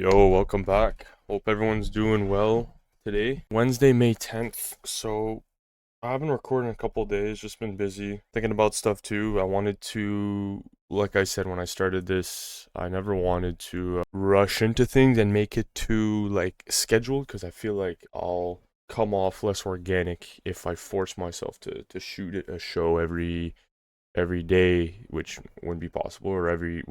Yo, welcome back. Hope everyone's doing well today. Wednesday, May 10th. So, I haven't recorded in a couple days, just been busy thinking about stuff too. I wanted to, like I said when I started this, I never wanted to rush into things and make it too scheduled because I feel like I'll come off less organic if I force myself to shoot a show every day, which wouldn't be possible, or every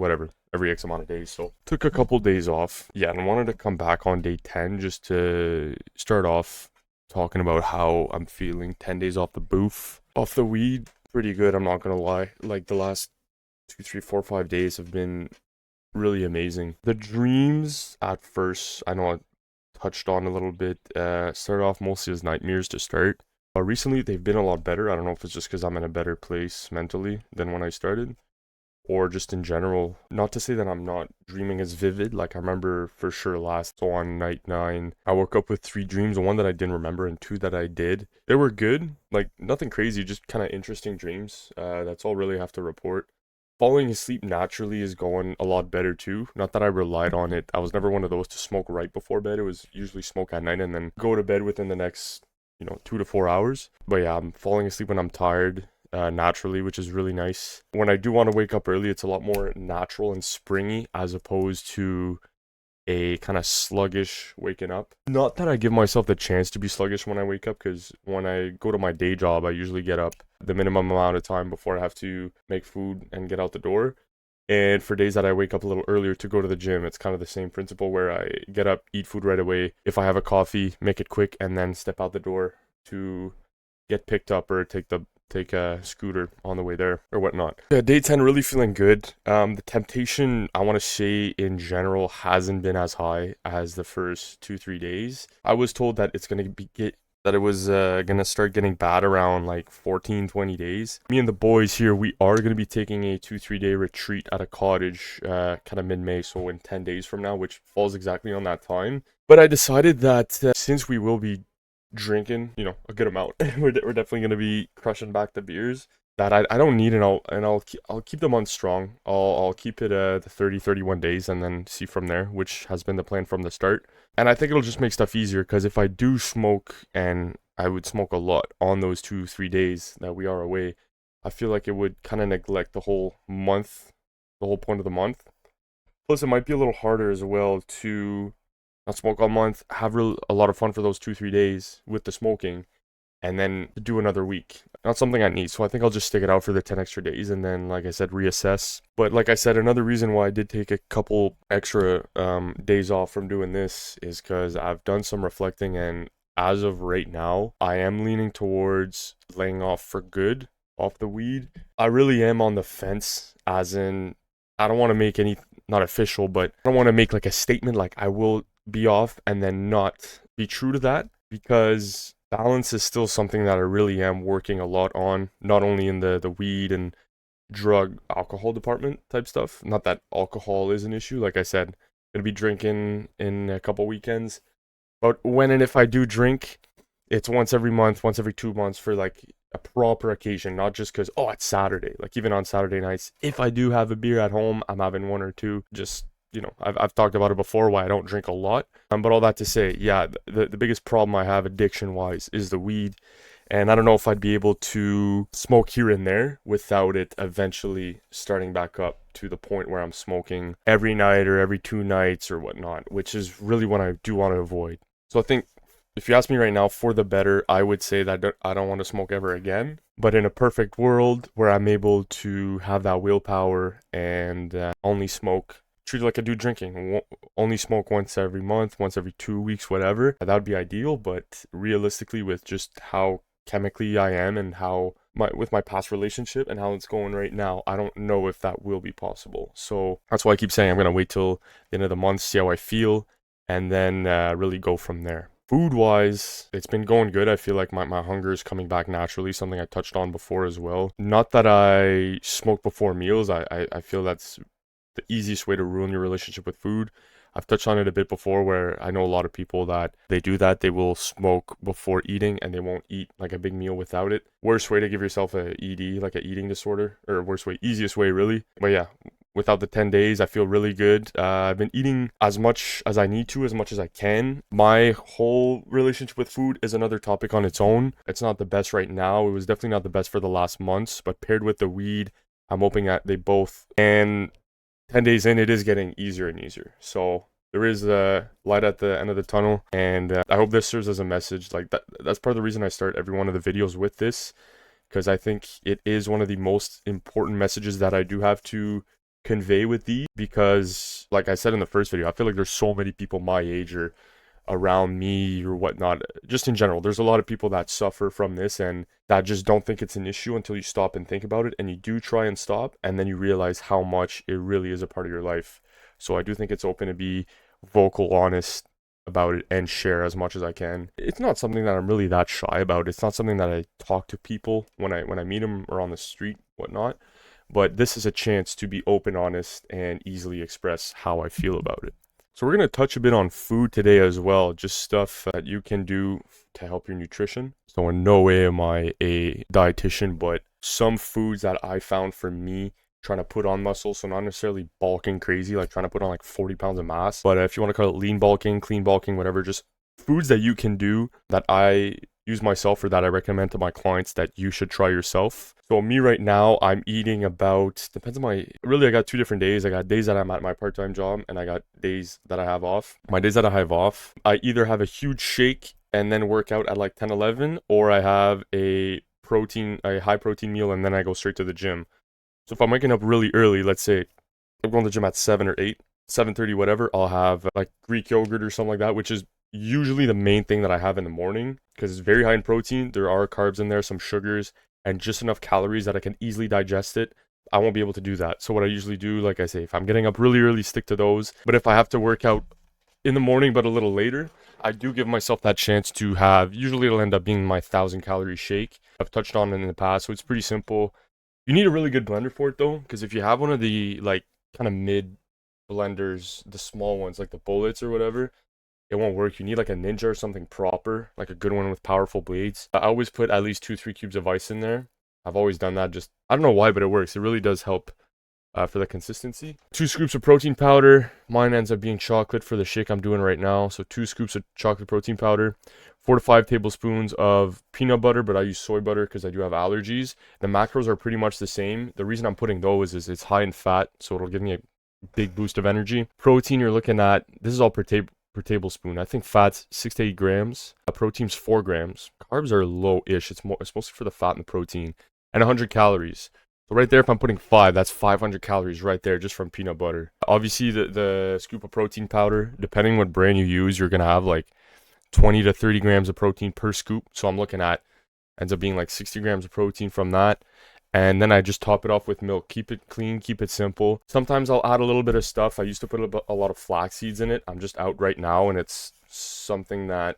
X amount of days. So took a couple days off. Yeah, and I wanted to come back on day 10 just to start off talking about how I'm feeling. 10 days off the booth, off the weed. Pretty good, I'm not gonna lie. Like the last 2, 3, 4, 5 days have been really amazing. The dreams at first, I know I touched on a little bit, started off mostly as nightmares to start. Recently, they've been a lot better. I don't know if it's just because I'm in a better place mentally than when I started, or just in general. Not to say that I'm not dreaming as vivid. Like, I remember for sure so on night 9, I woke up with 3 dreams, one that I didn't remember and 2 that I did. They were good, like nothing crazy, just kind of interesting dreams. That's all really I have to report. Falling asleep naturally is going a lot better too. Not that I relied on it. I was never one of those to smoke right before bed. It was usually smoke at night and then go to bed within the next 2 to 4 hours. But yeah, I'm falling asleep when I'm tired naturally, which is really nice. When I do want to wake up early, it's a lot more natural and springy as opposed to a kind of sluggish waking up. Not that I give myself the chance to be sluggish when I wake up, because when I go to my day job, I usually get up the minimum amount of time before I have to make food and get out the door. And for days that I wake up a little earlier to go to the gym, it's kind of the same principle where I get up, eat food right away. If I have a coffee, make it quick, and then step out the door to get picked up or take a scooter on the way there or whatnot. Yeah, day 10 really feeling good. The temptation, I want to say in general, hasn't been as high as the first 2, 3 days. I was told that it's gonna that it was gonna start getting bad around like 14, 20 days. Me and the boys here, we are gonna be taking a 2, 3 day retreat at a cottage kind of mid-May, so in 10 days from now, which falls exactly on that time. But I decided that since we will be drinking, a good amount, we're definitely gonna be crushing back the beers that I don't need, and I'll keep them on strong. I'll keep it the 30, 31 days and then see from there, which has been the plan from the start. And I think it'll just make stuff easier because if I do smoke, and I would smoke a lot on those 2, 3 days that we are away, I feel like it would kind of neglect the whole month, the whole point of the month. Plus, it might be a little harder as well to not smoke all month, have a lot of fun for those 2, 3 days with the smoking, and then do another week. Not something I need, so I think I'll just stick it out for the 10 extra days and then, like I said, reassess. But like I said, another reason why I did take a couple extra days off from doing this is because I've done some reflecting, and as of right now, I am leaning towards laying off for good off the weed. I really am on the fence, as in, I don't want to make any, not official, but I don't want to make like a statement like I will be off and then not be true to that, because balance is still something that I really am working a lot on, not only in the weed and drug alcohol department type stuff. Not that alcohol is an issue. Like I said, I'm gonna be drinking in a couple weekends, but when and if I do drink, it's once every month, once every 2 months, for like a proper occasion, not just because, oh, it's Saturday. Like, even on Saturday nights, if I do have a beer at home, I'm having one or two. Just, I've talked about it before, why I don't drink a lot. But all that to say, yeah, the biggest problem I have addiction wise is the weed. And I don't know if I'd be able to smoke here and there without it eventually starting back up to the point where I'm smoking every night or every 2 nights or whatnot, which is really what I do want to avoid. So I think, if you ask me right now, for the better, I would say that I don't want to smoke ever again. But in a perfect world where I'm able to have that willpower and only smoke, treat it like I do drinking, only smoke once every month, once every 2 weeks, whatever, that would be ideal. But realistically, with just how chemically I am and how with my past relationship and how it's going right now, I don't know if that will be possible. So that's why I keep saying I'm going to wait till the end of the month, see how I feel, and then really go from there. Food wise, it's been going good. I feel like my hunger is coming back naturally, something I touched on before as well. Not that I smoke before meals. I feel that's the easiest way to ruin your relationship with food. I've touched on it a bit before, where I know a lot of people that they do that. They will smoke before eating and they won't eat like a big meal without it. Worst way to give yourself a ED, like a eating disorder, or worst way, easiest way really. But yeah, without the 10 days. I feel really good. I've been eating as much as I need to, as much as I can. My whole relationship with food is another topic on its own. It's not the best right now. It was definitely not the best for the last months, but paired with the weed, I'm hoping that they both. And 10 days in, it is getting easier and easier. So there is a light at the end of the tunnel, and I hope this serves as a message. Like that's part of the reason I start every one of the videos with this, because I think it is one of the most important messages that I do have to convey with these. Because like I said in the first video, I feel like there's so many people my age or around me or whatnot, just in general, there's a lot of people that suffer from this and that just don't think it's an issue until you stop and think about it, and you do try and stop, and then you realize how much it really is a part of your life. So I do think it's open to be vocal, honest about it, and share as much as I can. It's not something that I'm really that shy about. It's not something that I talk to people when I meet them or on the street, whatnot. But this is a chance to be open, honest, and easily express how I feel about it. So we're going to touch a bit on food today as well, just stuff that you can do to help your nutrition. So in no way am I a dietitian, but some foods that I found for me trying to put on muscle, so not necessarily bulking crazy, like trying to put on like 40 pounds of mass, but if you want to call it lean bulking, clean bulking, whatever, just foods that you can do that I use myself or that I recommend to my clients that you should try yourself. So me right now, I'm eating about, depends on I got 2 different days. I got days that I'm at my part-time job and I got days that I have off. My days that I have off, I either have a huge shake and then work out at like 10, 11, or I have a high protein meal and then I go straight to the gym. So if I'm waking up really early, let's say I'm going to the gym at 7 or 8, 7:30, whatever, I'll have like Greek yogurt or something like that, which is usually the main thing that I have in the morning because it's very high in protein. There are carbs in there, some sugars, and just enough calories that I can easily digest it. I won't be able to do that. So what I usually do, like I say, if I'm getting up really early, stick to those. But if I have to work out in the morning but a little later, I do give myself that chance to have, usually it'll end up being my 1,000 calorie shake. I've touched on it in the past, so it's pretty simple. You need a really good blender for it though, because if you have one of the like kind of mid blenders, the small ones like the bullets or whatever, it won't work. You need like a Ninja or something proper, like a good one with powerful blades. I always put at least 2-3 cubes of ice in there. I've always done that. Just I don't know why, but it works. It really does help for the consistency. 2 scoops of protein powder. Mine ends up being chocolate for the shake I'm doing right now. So 2 scoops of chocolate protein powder. 4 to 5 tablespoons of peanut butter, but I use soy butter because I do have allergies. The macros are pretty much the same. The reason I'm putting those is it's high in fat, so it'll give me a big boost of energy. Protein, you're looking at, this is all per tablespoon. I think fat's 6 to 8 grams. Protein's 4 grams. Carbs are low-ish. It's mostly for the fat and the protein. And 100 calories. So right there, if I'm putting 5, that's 500 calories right there just from peanut butter. Obviously, the scoop of protein powder, depending what brand you use, you're going to have like 20 to 30 grams of protein per scoop. So I'm looking at, ends up being like 60 grams of protein from that. And then I just top it off with milk. Keep it clean, keep it simple. Sometimes I'll add a little bit of stuff. I used to put a lot of flax seeds in it. I'm just out right now, and it's something that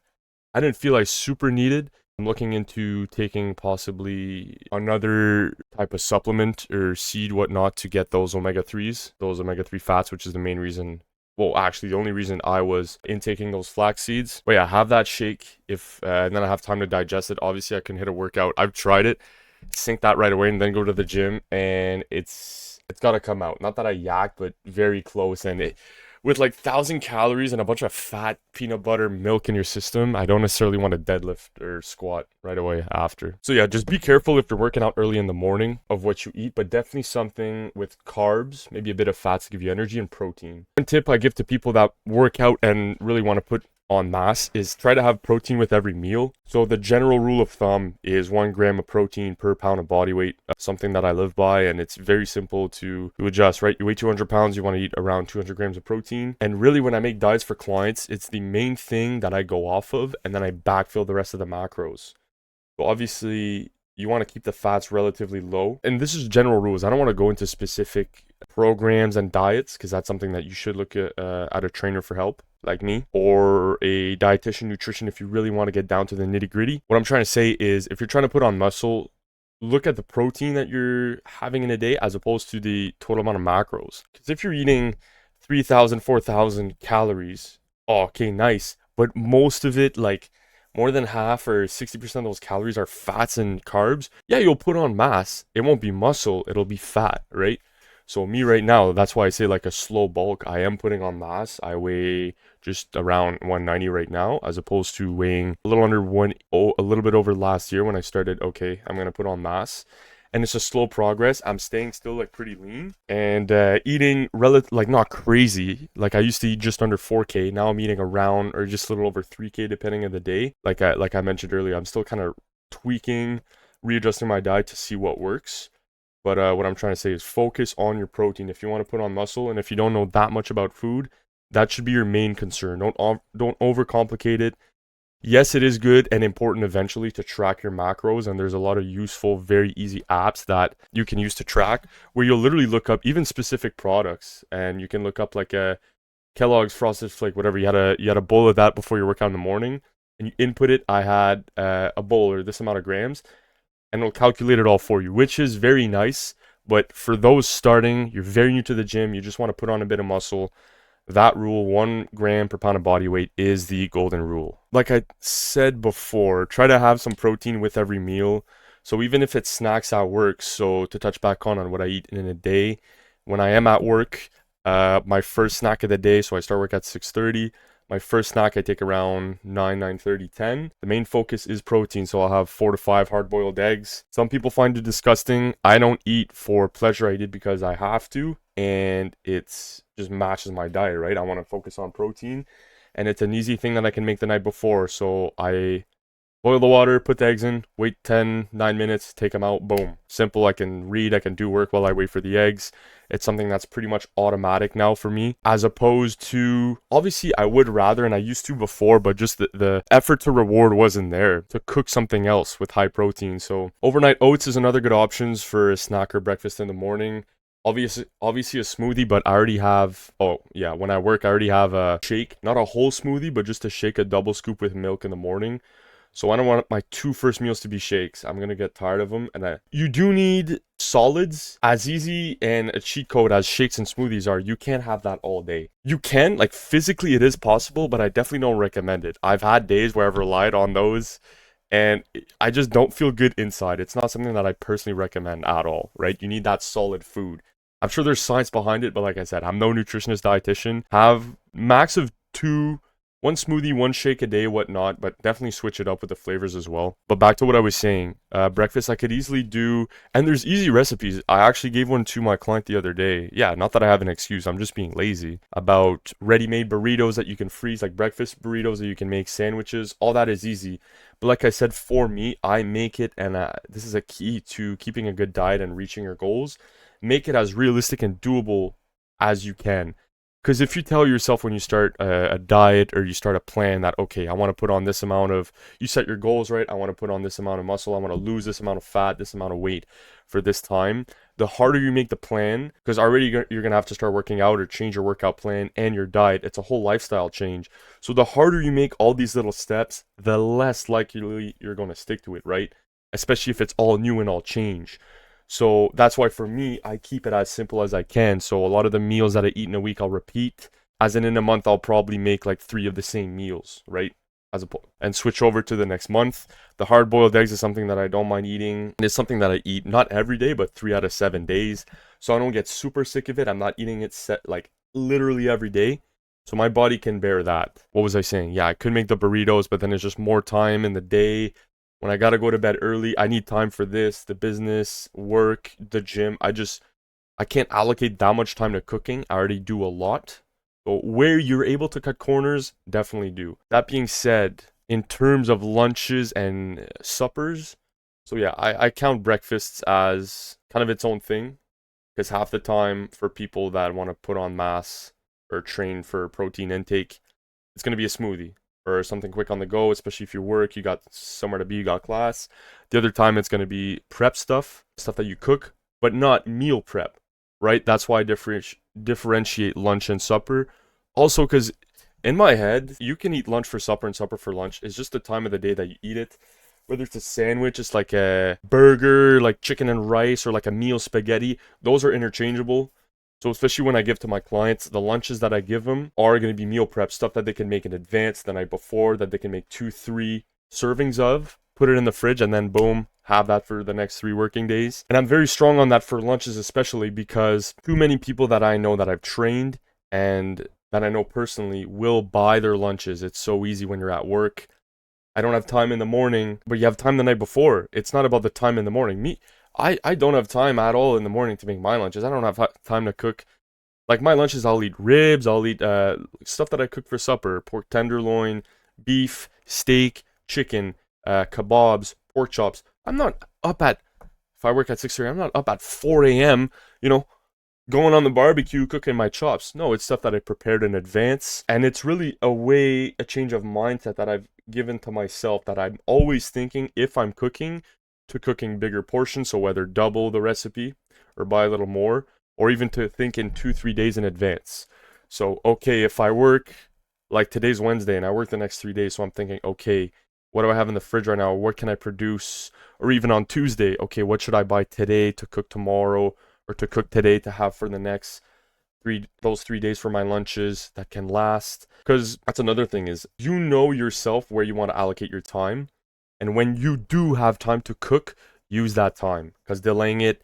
I didn't feel I super needed. I'm looking into taking possibly another type of supplement or seed, whatnot, to get those omega-3s, those omega-3 fats, which is the main reason. Well, actually, the only reason I was intaking those flax seeds. But yeah, have that shake and then I have time to digest it. Obviously, I can hit a workout. I've tried it, sink that right away, and then go to the gym, and it's got to come out. Not that I yak, but very close. And with like 1,000 calories and a bunch of fat, peanut butter, milk in your system, I don't necessarily want to deadlift or squat right away after. So yeah, just be careful if you're working out early in the morning of what you eat, but definitely something with carbs, maybe a bit of fats to give you energy, and protein. One tip I give to people that work out and really want to put on mass is try to have protein with every meal. So the general rule of thumb is 1 gram of protein per pound of body weight, something that I live by, and it's very simple to adjust, right? You weigh 200 pounds, you want to eat around 200 grams of protein. And really, when I make diets for clients, it's the main thing that I go off of, and then I backfill the rest of the macros. So obviously, you want to keep the fats relatively low. And this is general rules. I don't want to go into specific programs and diets because that's something that you should look at a trainer for help, like me, or a dietitian, nutrition, if you really want to get down to the nitty gritty. What I'm trying to say is if you're trying to put on muscle, look at the protein that you're having in a day as opposed to the total amount of macros. Because if you're eating 3,000, 4,000 calories, oh, okay, nice. But most of it, like more than half or 60% of those calories are fats and carbs. Yeah, you'll put on mass. It won't be muscle, it'll be fat, right? So me right now, that's why I say like a slow bulk. I am putting on mass. I weigh just around 190 right now, as opposed to weighing a little under a little bit over last year when I started. Okay, I'm gonna put on mass, and it's a slow progress. I'm staying still like pretty lean and eating like not crazy. Like I used to eat just under 4K. Now I'm eating around or just a little over 3K depending on the day. Like I mentioned earlier, I'm still kind of tweaking, readjusting my diet to see what works. But what I'm trying to say is focus on your protein. If you want to put on muscle, and if you don't know that much about food, that should be your main concern. Don't overcomplicate it. Yes, it is good and important eventually to track your macros, and there's a lot of useful, very easy apps that you can use to track, where you'll literally look up even specific products, and you can look up like a Kellogg's Frosted Flake, whatever. You had a bowl of that before your workout in the morning, and you input it. I had a bowl or this amount of grams, and it'll calculate it all for you, which is very nice. But for those starting, you're very new to the gym, you just want to put on a bit of muscle, that rule, 1 gram per pound of body weight, is the golden rule. Like I said before, try to have some protein with every meal. So even if it's snacks at work, so to touch back on what I eat in a day, when I am at work, my first snack of the day, so I start work at 6:30. My first snack I take around 9:30, 10. The main focus is protein, so I'll have 4 to 5 hard-boiled eggs. Some people find it disgusting. I don't eat for pleasure. I eat because I have to, and it's just matches my diet, right? I want to focus on protein, and it's an easy thing that I can make the night before. So I boil the water, put the eggs in, wait 9 minutes, take them out, boom. Simple. I can read, I can do work while I wait for the eggs. It's something that's pretty much automatic now for me, as opposed to, obviously I would rather, and I used to before, but just the effort to reward wasn't there to cook something else with high protein. So overnight oats is another good options for a snack or breakfast in the morning. Obviously a smoothie, but I already have, oh yeah, when I work, I already have a shake, not a whole smoothie, but just to shake, a double scoop with milk in the morning. So I don't want my 2 first meals to be shakes. I'm gonna get tired of them. And you do need solids. As easy and a cheat code as shakes and smoothies are, you can't have that all day. You can, like physically it is possible, but I definitely don't recommend it. I've had days where I've relied on those, and I just don't feel good inside. It's not something that I personally recommend at all, right? You need that solid food. I'm sure there's science behind it, but like I said, I'm no nutritionist, dietitian. Have max of 1 smoothie, 1 shake a day, whatnot, but definitely switch it up with the flavors as well. But back to what I was saying, breakfast I could easily do, and there's easy recipes. I actually gave one to my client the other day. Yeah, not that I have an excuse, I'm just being lazy. About ready-made burritos that you can freeze, like breakfast burritos that you can make, sandwiches, all that is easy. But like I said, for me, I make it, and this is a key to keeping a good diet and reaching your goals. Make it as realistic and doable as you can. Because if you tell yourself when you start a diet or you start a plan that, okay, I want to put on this amount of, you set your goals, right? I want to put on this amount of muscle. I want to lose this amount of fat, this amount of weight for this time. The harder you make the plan, because already you're going to have to start working out or change your workout plan and your diet. It's a whole lifestyle change. So the harder you make all these little steps, the less likely you're going to stick to it, right? Especially if it's all new and all change. So that's why for me, I keep it as simple as I can. So a lot of the meals that I eat in a week, I'll repeat. As in a month, I'll probably make like 3 of the same meals, right? And switch over to the next month. The hard-boiled eggs is something that I don't mind eating. It's something that I eat not every day, but 3 out of 7 days. So I don't get super sick of it. I'm not eating it set like literally every day. So my body can bear that. What was I saying? Yeah, I could make the burritos, but then it's just more time in the day. When I gotta go to bed early, I need time for this, the business, work, the gym. I can't allocate that much time to cooking. I already do a lot. So where you're able to cut corners, definitely do. That being said, in terms of lunches and suppers, so yeah, I count breakfasts as kind of its own thing. Because half the time for people that want to put on mass or train for protein intake, it's going to be a smoothie or something quick on the go, especially if you work, you got somewhere to be, you got class. The other time it's going to be prep stuff that you cook, but not meal prep, right? That's why I differentiate lunch and supper. Also, because in my head, you can eat lunch for supper and supper for lunch. It's just the time of the day that you eat it. Whether it's a sandwich, it's like a burger, like chicken and rice, or like a meal spaghetti, those are interchangeable. So especially when I give to my clients, the lunches that I give them are going to be meal prep, stuff that they can make in advance the night before, that they can make 2, 3 servings of, put it in the fridge, and then boom, have that for the next 3 working days. And I'm very strong on that for lunches, especially because too many people that I know that I've trained and that I know personally will buy their lunches. It's so easy when you're at work. I don't have time in the morning, but you have time the night before. It's not about the time in the morning. I don't have time at all in the morning to make my lunches. I don't have time to cook. Like my lunches, I'll eat ribs, I'll eat stuff that I cook for supper, pork tenderloin, beef, steak, chicken, kebabs, pork chops. I'm not up at, if I work at 6:30, I'm not up at 4 a.m., you know, going on the barbecue, cooking my chops. No, it's stuff that I prepared in advance. And it's really a change of mindset that I've given to myself, that I'm always thinking, if I'm cooking, to cooking bigger portions. So whether double the recipe or buy a little more, or even to think in 2-3 days in advance. So, okay, if I work, like today's Wednesday and I work the next 3 days, so I'm thinking, okay, what do I have in the fridge right now? What can I produce? Or even on Tuesday, okay, what should I buy today to cook tomorrow, or to cook today to have for the next those 3 days for my lunches that can last? Because that's another thing, is you know yourself where you want to allocate your time. And when you do have time to cook, use that time, because delaying it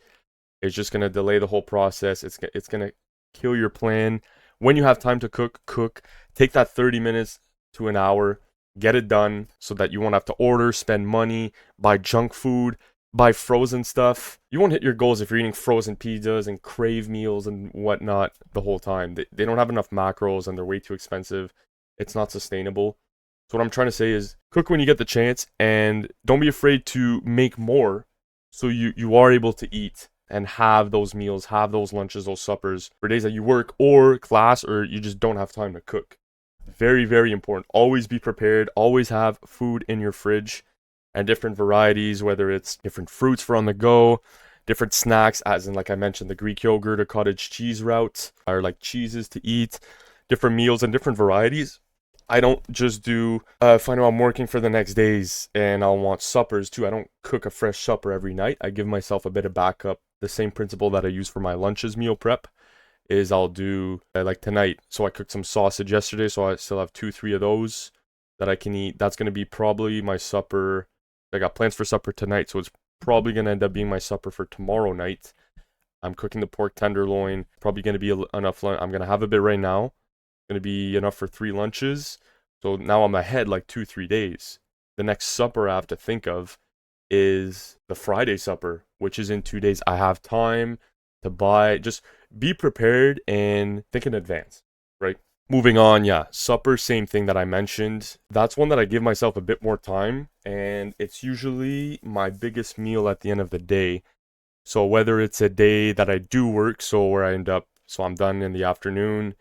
is just going to delay the whole process. It's going to kill your plan. When you have time to cook. Take that 30 minutes to an hour, get it done so that you won't have to order, spend money, buy junk food, buy frozen stuff. You won't hit your goals if you're eating frozen pizzas and crave meals and whatnot the whole time. They don't have enough macros and they're way too expensive. It's not sustainable. So what I'm trying to say is, cook when you get the chance, and don't be afraid to make more so you are able to eat and have those meals, have those lunches, those suppers for days that you work or class, or you just don't have time to cook. Very, very important. Always be prepared. Always have food in your fridge, and different varieties, whether it's different fruits for on the go, different snacks, as in, like I mentioned, the Greek yogurt or cottage cheese route, or like cheeses to eat, different meals and different varieties. I don't just do, find out I'm working for the next days and I'll want suppers too. I don't cook a fresh supper every night. I give myself a bit of backup. The same principle that I use for my lunches meal prep is I'll do, like tonight. So I cooked some sausage yesterday, so I still have 2-3 of those that I can eat. That's going to be probably my supper. I got plans for supper tonight, so it's probably going to end up being my supper for tomorrow night. I'm cooking the pork tenderloin. Probably going to be enough. I'm going to have a bit right now. Going to be enough for 3 lunches. So now I'm ahead like 2-3 days. The next supper I have to think of is the Friday supper, which is in 2 days. I have time to buy. Just be prepared and think in advance, right? Moving on, yeah, supper, same thing that I mentioned. That's one that I give myself a bit more time, and it's usually my biggest meal at the end of the day. So whether it's a day that I do work, so where I end up, so I'm done in the afternoon,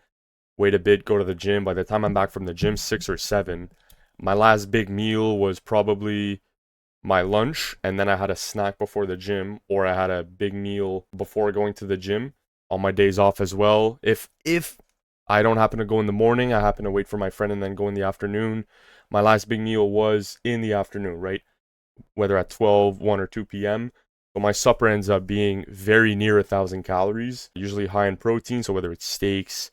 wait a bit, go to the gym. By the time I'm back from the gym, 6 or 7, my last big meal was probably my lunch, and then I had a snack before the gym, or I had a big meal before going to the gym on my days off as well. If I don't happen to go in the morning, I happen to wait for my friend and then go in the afternoon. My last big meal was in the afternoon, right? Whether at 12, 1 or 2 p.m. But my supper ends up being very near 1,000 calories, usually high in protein. So whether it's steaks,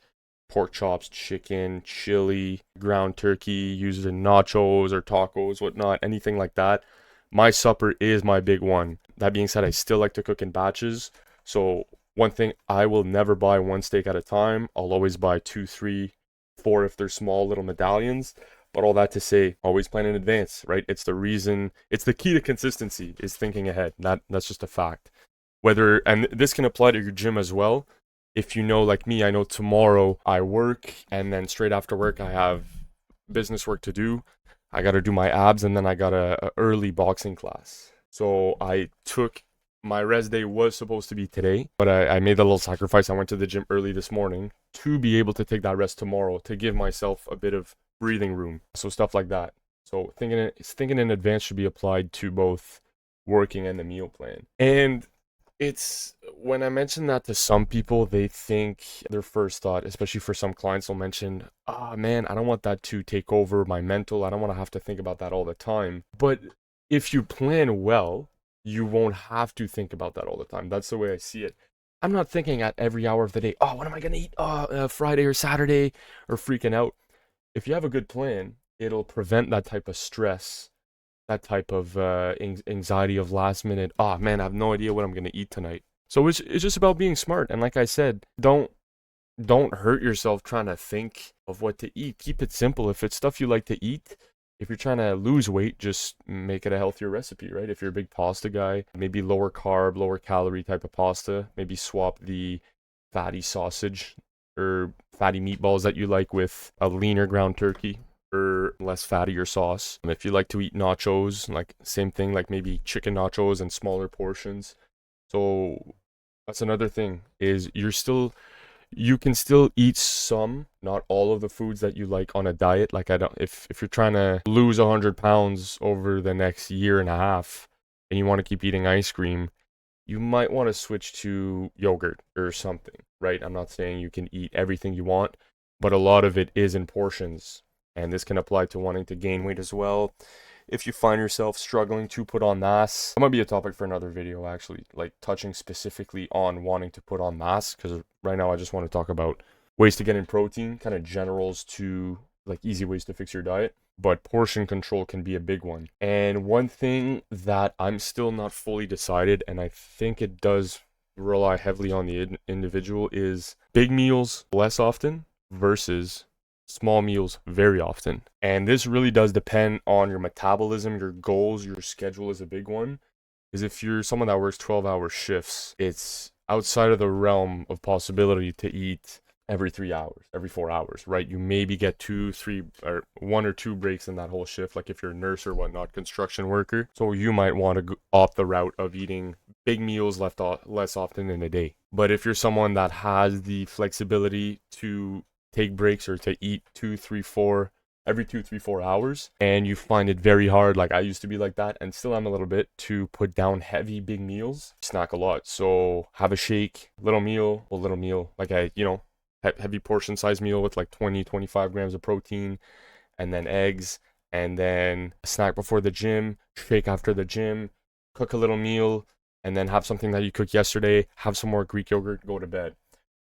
pork chops, chicken, chili, ground turkey, used in nachos or tacos, whatnot, anything like that. My supper is my big one. That being said, I still like to cook in batches. So one thing, I will never buy one steak at a time. I'll always buy 2, 3, 4 if they're small little medallions. But all that to say, always plan in advance, right? It's the key to consistency, is thinking ahead. That's just a fact. And this can apply to your gym as well. If you know, like me, I know tomorrow I work, and then straight after work I have business work to do. I got to do my abs, and then I got a early boxing class. So my rest day was supposed to be today, but I made a little sacrifice. I went to the gym early this morning to be able to take that rest tomorrow, to give myself a bit of breathing room. So stuff like that. So thinking in advance should be applied to both working and the meal plan. And it's when I mention that to some people, they think their first thought, especially for some clients, will mention, man, I don't want that to take over my mental. I don't want to have to think about that all the time. But if you plan well, you won't have to think about that all the time. That's the way I see it. I'm not thinking at every hour of the day, what am I going to eat Friday or Saturday, or freaking out. If you have a good plan, it'll prevent that type of stress that type of anxiety of last minute, oh man, I have no idea what I'm gonna eat tonight. So it's just about being smart. And like I said, don't hurt yourself trying to think of what to eat. Keep it simple. If it's stuff you like to eat, if you're trying to lose weight, just make it a healthier recipe, right? If you're a big pasta guy, maybe lower carb, lower calorie type of pasta. Maybe swap the fatty sausage or fatty meatballs that you like with a leaner ground turkey or less fattier sauce. If you like to eat nachos, like same thing, like maybe chicken nachos in smaller portions. So that's another thing is you can still eat some, not all of the foods that you like on a diet. Like I don't, if you're trying to lose 100 pounds over the next year and a half, and you want to keep eating ice cream, you might want to switch to yogurt or something, right? I'm not saying you can eat everything you want, but a lot of it is in portions, and this can apply to wanting to gain weight as well. If you find yourself struggling to put on mass, that might be a topic for another video actually, like touching specifically on wanting to put on mass, because right now I just want to talk about ways to get in protein, kind of generals to like easy ways to fix your diet. But portion control can be a big one. And one thing that I'm still not fully decided, and I think it does rely heavily on the individual, is big meals less often versus small meals very often. And this really does depend on your metabolism, your goals, your schedule is a big one. Because if you're someone that works 12-hour shifts, it's outside of the realm of possibility to eat every 3 hours, every 4 hours, right? You maybe get 2, 3, or 1 or 2 breaks in that whole shift, like if you're a nurse or whatnot, construction worker. So you might want to opt the route of eating big meals less often in a day. But if you're someone that has the flexibility to take breaks or to eat 2, 3, 4 every 2, 3, 4 hours, and you find it very hard, like I used to be like that and still am a little bit, to put down heavy big meals, snack a lot. So have a shake, little meal, like heavy portion size meal with like 20-25 grams of protein, and then eggs, and then a snack before the gym, shake after the gym, cook a little meal, and then have something that you cooked yesterday, have some more Greek yogurt, go to bed.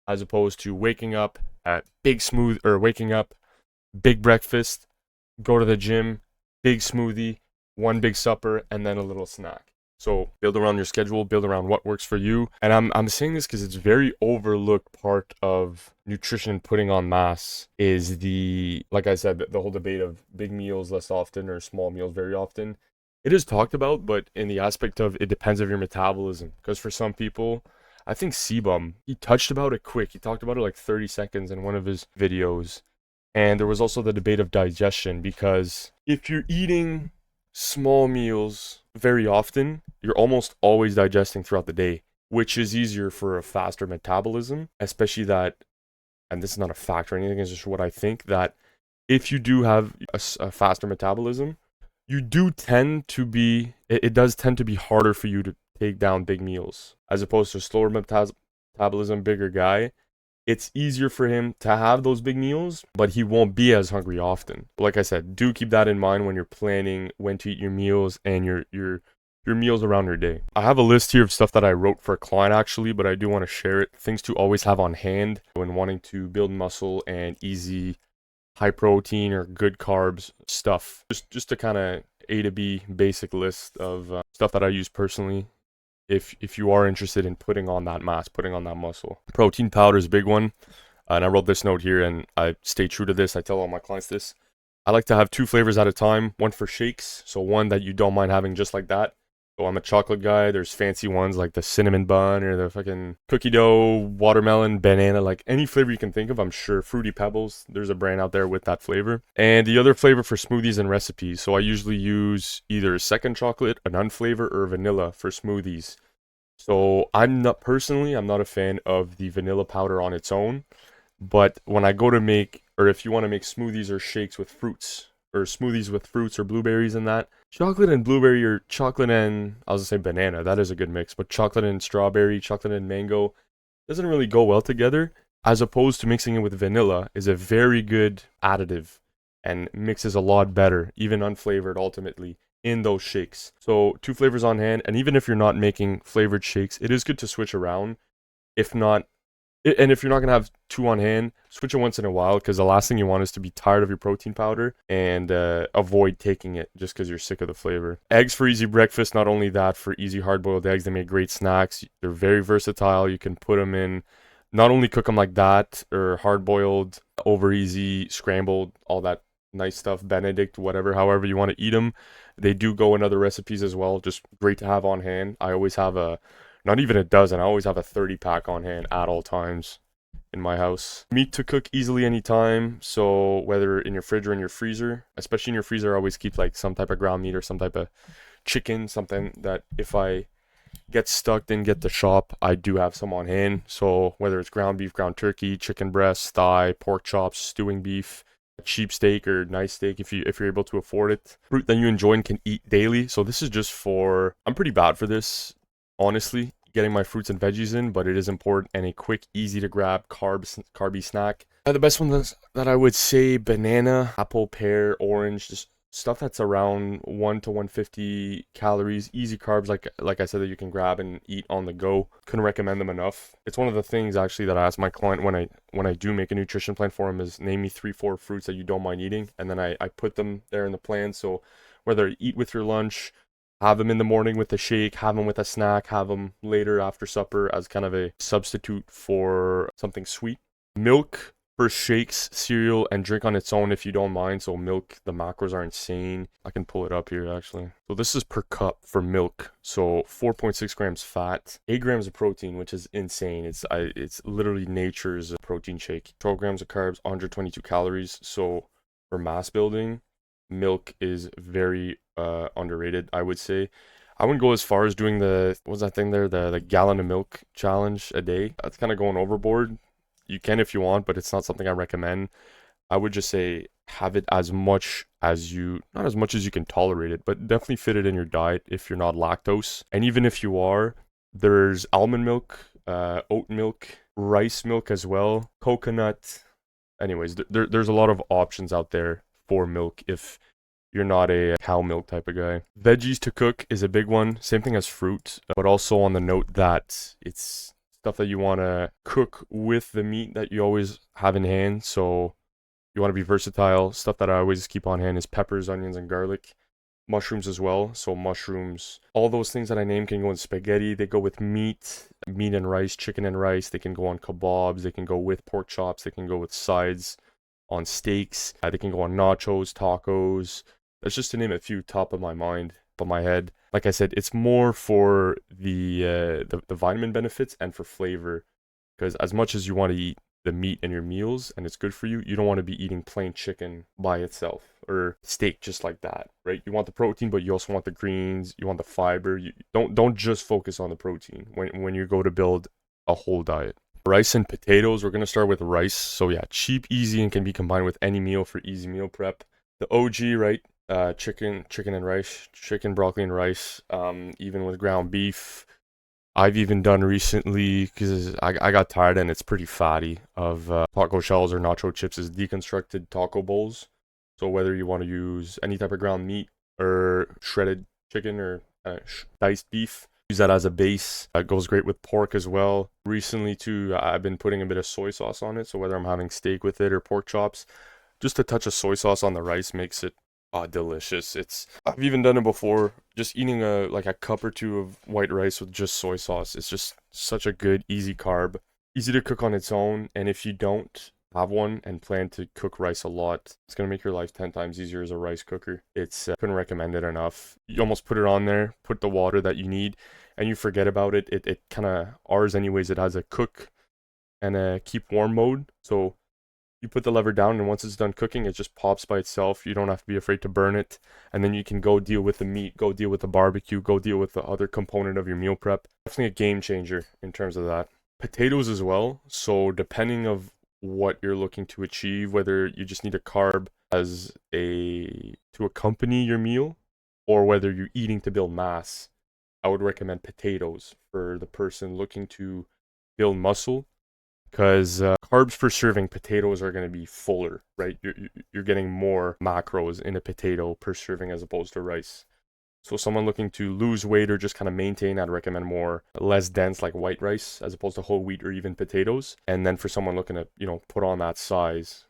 As opposed to waking up at waking up, big breakfast, go to the gym, big smoothie, one big supper, and then a little snack. So build around your schedule, build around what works for you. And I'm saying this because it's very overlooked part of nutrition putting on mass is like I said, the whole debate of big meals less often or small meals very often. It is talked about, but in the aspect of it depends of your metabolism. Because for some people, I think Sebum, he touched about it quick. He talked about it like 30 seconds in one of his videos. And there was also the debate of digestion, because if you're eating small meals very often, you're almost always digesting throughout the day, which is easier for a faster metabolism, especially that, and this is not a fact or anything, it's just what I think, that if you do have a faster metabolism, you do tend to be, it does tend to be harder for you to take down big meals, as opposed to slower metabolism, bigger guy. It's easier for him to have those big meals, but he won't be as hungry often. But like I said, do keep that in mind when you're planning when to eat your meals and your meals around your day. I have a list here of stuff that I wrote for a client actually, but I do want to share it. Things to always have on hand when wanting to build muscle and easy, high protein or good carbs stuff. Just a kind of A to B basic list of stuff that I use personally. If you are interested in putting on that mass, putting on that muscle. Protein powder is a big one. And I wrote this note here and I stay true to this. I tell all my clients this. I like to have 2 flavors at a time. One for shakes, so one that you don't mind having just like that. So I'm a chocolate guy. There's fancy ones like the cinnamon bun or the fucking cookie dough, watermelon, banana, like any flavor you can think of. I'm sure Fruity Pebbles, there's a brand out there with that flavor. And the other flavor for smoothies and recipes. So I usually use either second chocolate, an unflavored, or vanilla for smoothies. So I'm not a fan of the vanilla powder on its own. But when I go to make, or if you want to make smoothies or shakes with fruits, or smoothies with fruits or blueberries and that, chocolate and blueberry, or chocolate and, I was going to say banana, that is a good mix, but chocolate and strawberry, chocolate and mango, doesn't really go well together, as opposed to mixing it with vanilla is a very good additive and mixes a lot better, even unflavored ultimately, in those shakes. So 2 flavors on hand, and even if you're not making flavored shakes, it is good to switch around. If And if you're not gonna have two on hand, switch it once in a while, because the last thing you want is to be tired of your protein powder and avoid taking it just because you're sick of the flavor. Eggs for easy breakfast. Not only that, for easy hard-boiled eggs, they make great snacks. They're very versatile. You can put them in, not only cook them like that or hard-boiled, over easy, scrambled, all that nice stuff, Benedict, whatever, however you want to eat them. They do go in other recipes as well. Just great to have on hand. I always have not even a dozen. I always have a 30 pack on hand at all times in my house. Meat to cook easily anytime. So whether in your fridge or in your freezer, especially in your freezer, I always keep like some type of ground meat or some type of chicken, something that if I get stuck, didn't get to shop, I do have some on hand. So whether it's ground beef, ground turkey, chicken breast, thigh, pork chops, stewing beef, cheap steak or nice steak if you're able to afford it. Fruit that you enjoy and can eat daily. So this is just for, I'm pretty bad for this, honestly, getting my fruits and veggies in, but it is important and a quick, easy to grab carby snack. The best ones that I would say, banana, apple, pear, orange, just stuff that's around 1 to 150 calories, easy carbs, like I said, that you can grab and eat on the go. Couldn't recommend them enough. It's one of the things actually that I ask my client when I do make a nutrition plan for him is name me 3-4 fruits that you don't mind eating, and then I put them there in the plan. So whether eat with your lunch, have them in the morning with a shake, have them with a snack, have them later after supper as kind of a substitute for something sweet. Milk for shakes, cereal, and drink on its own if you don't mind. So milk, the macros are insane. I can pull it up here actually. So this is per cup for milk. So 4.6 grams fat, 8 grams of protein, which is insane. It's literally nature's protein shake. 12 grams of carbs, 122 calories. So for mass building, milk is very underrated, I would say. I wouldn't go as far as doing what's that thing there, the gallon of milk challenge a day. That's kind of going overboard. You can if you want, but it's not something I recommend. I would just say have it as much as not as much as you can tolerate it, but definitely fit it in your diet if you're not lactose. And even if you are, there's almond milk, oat milk, rice milk as well, coconut. Anyways, there's a lot of options out there for milk if you're not a cow milk type of guy. Veggies to cook is a big one. Same thing as fruit, but also on the note that it's stuff that you want to cook with the meat that you always have in hand. So you want to be versatile. Stuff that I always keep on hand is peppers, onions, and garlic. Mushrooms as well. So mushrooms, all those things that I named can go in spaghetti. They go with meat and rice, chicken and rice. They can go on kebabs. They can go with pork chops. They can go with sides on steaks. They can go on nachos, tacos. That's just to name a few top of my mind, top of my head. Like I said, it's more for the vitamin benefits and for flavor. Because as much as you want to eat the meat in your meals and it's good for you, you don't want to be eating plain chicken by itself or steak just like that, right? You want the protein, but you also want the greens, you want the fiber. You don't just focus on the protein when you go to build a whole diet. Rice and potatoes, we're going to start with rice. So yeah, cheap, easy, and can be combined with any meal for easy meal prep. The OG, right? Chicken and rice, chicken, broccoli, and rice. Even with ground beef. I've even done recently, because I got tired and it's pretty fatty, of taco shells or nacho chips, is deconstructed taco bowls. So whether you want to use any type of ground meat or shredded chicken or diced beef, use that as a base. That goes great with pork as well. Recently too, I've been putting a bit of soy sauce on it. So whether I'm having steak with it or pork chops, just a touch of soy sauce on the rice makes it delicious. I've even done it before, just eating a cup or two of white rice with just soy sauce. It's just such a good, easy carb, easy to cook on its own. And if you don't have one and plan to cook rice a lot, it's gonna make your life 10 times easier as a rice cooker. Couldn't recommend it enough. You almost put it on there, put the water that you need, and you forget about it. It kind of, ours anyways, it has a cook and a keep warm mode. So you put the lever down, and once it's done cooking, it just pops by itself. You don't have to be afraid to burn it. And then you can go deal with the meat, go deal with the barbecue, go deal with the other component of your meal prep. Definitely a game changer in terms of that. Potatoes as well. So depending of what you're looking to achieve, whether you just need a carb to accompany your meal, or whether you're eating to build mass, I would recommend potatoes for the person looking to build muscle. Because carbs per serving, potatoes are going to be fuller, right? You're getting more macros in a potato per serving as opposed to rice. So someone looking to lose weight or just kind of maintain, I'd recommend more less dense like white rice as opposed to whole wheat or even potatoes. And then for someone looking to, put on that size,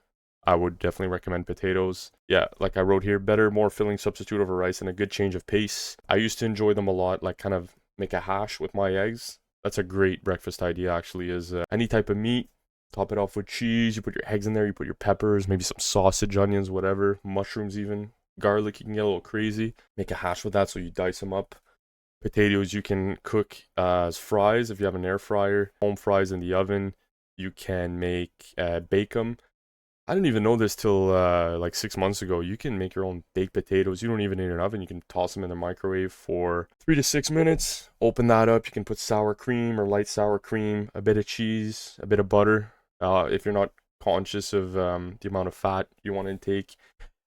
I would definitely recommend potatoes. Yeah, like I wrote here, better, more filling substitute over rice and a good change of pace. I used to enjoy them a lot, like kind of make a hash with my eggs. That's a great breakfast idea actually, is any type of meat, top it off with cheese, you put your eggs in there, you put your peppers, maybe some sausage, onions, whatever, mushrooms even, garlic, you can get a little crazy. Make a hash with that, so you dice them up. Potatoes you can cook as fries if you have an air fryer, home fries in the oven. You can bake them. I didn't even know this till like 6 months ago. You can make your own baked potatoes. You don't even need an oven. You can toss them in the microwave for 3 to 6 minutes. Open that up. You can put sour cream or light sour cream, a bit of cheese, a bit of butter. If you're not conscious of the amount of fat you want to intake,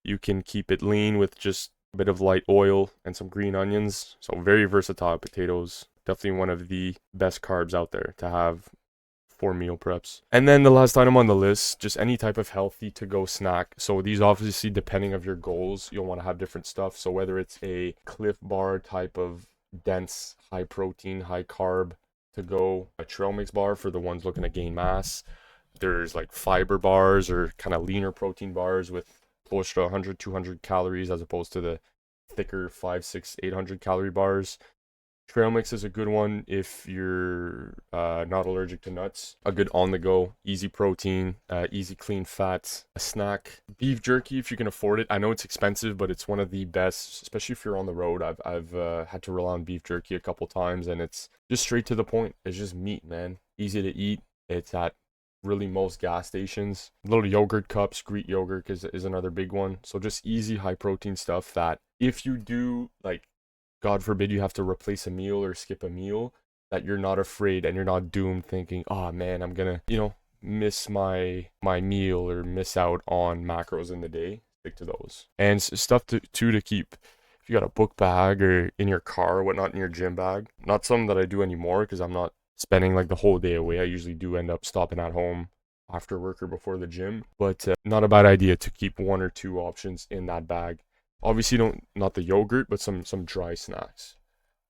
you can keep it lean with just a bit of light oil and some green onions. So very versatile potatoes. Definitely one of the best carbs out there to have for meal preps. And then the last item on the list, just any type of healthy to-go snack. So these obviously, depending of your goals, you'll want to have different stuff. So whether it's a Cliff Bar type of dense, high protein, high carb to go, a trail mix bar for the ones looking to gain mass. There's like fiber bars or kind of leaner protein bars with close to 100, 200 calories as opposed to the thicker 5, 6, 800 calorie bars. Trail mix is a good one if you're not allergic to nuts. A good on-the-go, easy protein, easy clean fats, a snack. Beef jerky if you can afford it. I know it's expensive, but it's one of the best, especially if you're on the road. I've had to rely on beef jerky a couple times, and it's just straight to the point. It's just meat, man. Easy to eat. It's at really most gas stations. Little yogurt cups, Greek yogurt is another big one. So just easy, high protein stuff that if you do, like, God forbid you have to replace a meal or skip a meal, that you're not afraid and you're not doomed thinking, oh man, I'm gonna, miss my meal or miss out on macros in the day. Stick to those. And stuff to keep. If you got a book bag or in your car or whatnot in your gym bag, not something that I do anymore because I'm not spending like the whole day away. I usually do end up stopping at home after work or before the gym, but not a bad idea to keep one or two options in that bag. Obviously, not the yogurt, but some dry snacks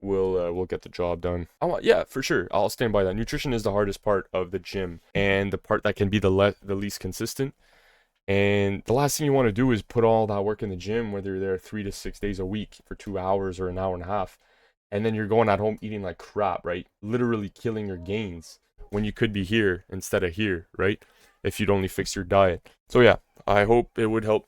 will get the job done. Yeah, for sure. I'll stand by that. Nutrition is the hardest part of the gym and the part that can be the least consistent. And the last thing you want to do is put all that work in the gym, whether you're there 3 to 6 days a week for 2 hours or an hour and a half, and then you're going at home eating like crap, right? Literally killing your gains when you could be here instead of here, right? If you'd only fix your diet. So yeah, I hope it would help.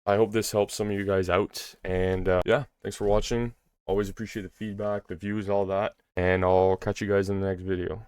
I hope this helps some of you guys out. And yeah, thanks for watching. Always appreciate the feedback, the views, all that. And I'll catch you guys in the next video.